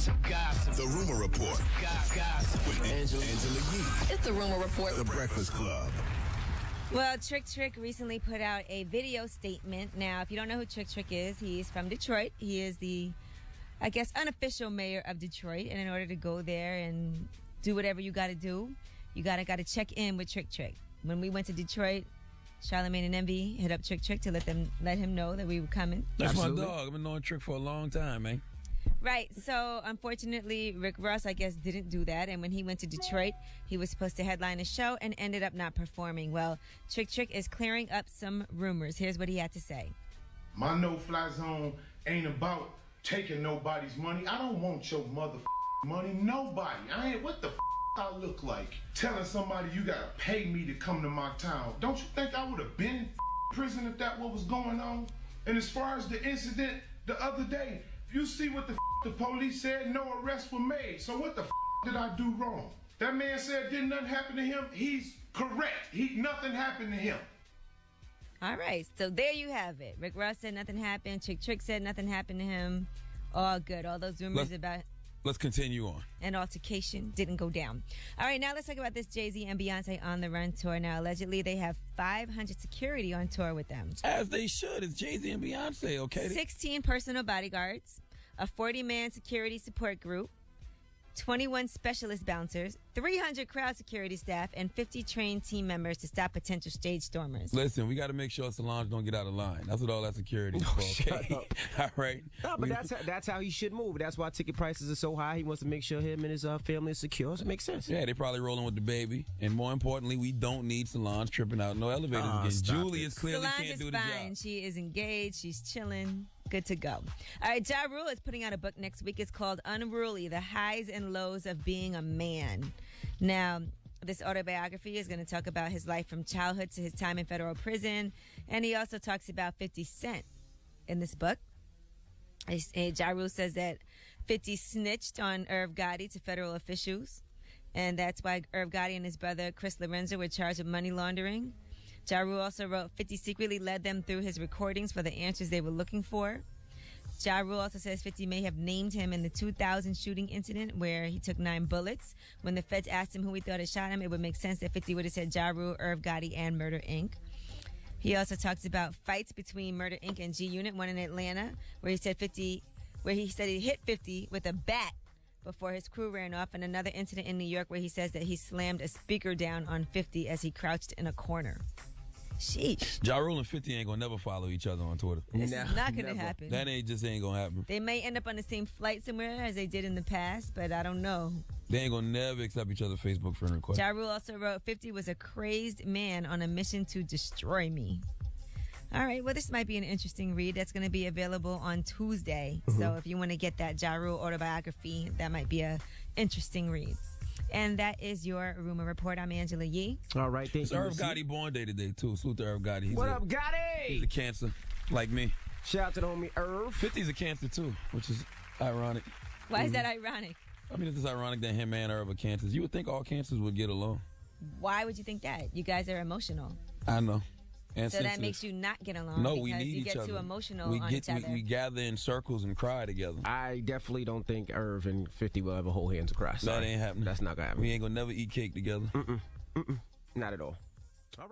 The Rumor Report. With Angela Yee. It's the Rumor Report. The Breakfast Club. Well, Trick put out a video statement. Now, if you don't know who Trick is, he's from Detroit. He is the, I guess, unofficial mayor of Detroit. And in order to go there and do whatever you got to do, you got to check in with Trick. When we went to Detroit, Charlamagne and Envy hit up Trick to let him know that we were coming. That's Absolutely. My dog. I've been knowing Trick for a long time, man. Right. So, unfortunately, Rick Ross, I guess, didn't do that. And when he went to Detroit, he was supposed to headline a show and ended up not performing. Well, Trick is clearing up some rumors. Here's what he had to say. My no-fly zone ain't about taking nobody's money. I don't want your money. Nobody. What the I look like? Telling somebody you gotta pay me to come to my town. Don't you think I would have been in prison if that what was going on? And as far as the incident the other day, you see what the police said, no arrests were made. So what the did I do wrong? That man said didn't nothing happen to him. He's correct. Nothing happened to him. All right, so there you have it. Rick Ross said nothing happened. Trick said nothing happened to him. All good. All those rumors about... Let's continue on. An altercation didn't go down. All right, now let's talk about this Jay-Z and Beyonce on the Run tour. Now, allegedly, they have 500 security on tour with them. As they should. It's Jay-Z and Beyonce, okay? 16 personal bodyguards, a 40-man security support group, 21 specialist bouncers, 300 crowd security staff, and 50 trained team members to stop potential stage stormers. Listen, we got to make sure Solange don't get out of line. That's what all that security is for, okay? Shut up. All right. No, but that's how he should move. That's why ticket prices are so high. He wants to make sure him and his family is secure. So it makes sense. Yeah, they probably rolling with the baby. And more importantly, we don't need Solange tripping out no elevators again. Julius clearly Solange can't do is the fine. job. She is engaged. She's chilling. Good to go. All right, Ja Rule is putting out a book next week. It's called Unruly, The Highs and Lows of Being a Man. Now, this autobiography is going to talk about his life from childhood to his time in federal prison. And he also talks about 50 Cent in this book. Ja Rule says that 50 snitched on Irv Gotti to federal officials. And that's why Irv Gotti and his brother, Chris Lorenzo, were charged with money laundering. Ja Rule also wrote 50 secretly led them through his recordings for the answers they were looking for. Ja Rule also says 50 may have named him in the 2000 shooting incident where he took 9 bullets. When the feds asked him who he thought had shot him, it would make sense that 50 would have said Ja Rule, Irv Gotti, and Murder, Inc. He also talks about fights between Murder, Inc. and G Unit, one in Atlanta, where he said he hit 50 with a bat before his crew ran off, and another incident in New York where he says that he slammed a speaker down on 50 as he crouched in a corner. Sheesh. Ja Rule and 50 ain't gonna never follow each other on Twitter. This is not gonna happen. That ain't gonna happen. They may end up on the same flight somewhere as they did in the past, but I don't know. They ain't gonna never accept each other's Facebook friend request. Ja Rule also wrote 50 was a crazed man on a mission to destroy me. All right, well, this might be an interesting read that's going to be available on Tuesday. Mm-hmm. So if you want to get that Ja Rule autobiography, that might be a interesting read. And that is your Rumor Report. I'm Angela Yee. All right, thank you. Irv Gotti born day today, too. Salute to Irv Gotti. What up, Gotti? He's a Cancer, like me. Shout out to the homie Irv. 50's a Cancer, too, which is ironic. Why is that ironic? I mean, it's ironic that him and Irv are Cancers. You would think all Cancers would get along. Why would you think that? You guys are emotional. I know. And so that makes you not get along. No, we need each other. You get too emotional on each other. We gather in circles and cry together. I definitely don't think Irv and 50 will ever hold hands and cry. That ain't happening. That's not gonna happen. We ain't gonna never eat cake together. Not at all. All right.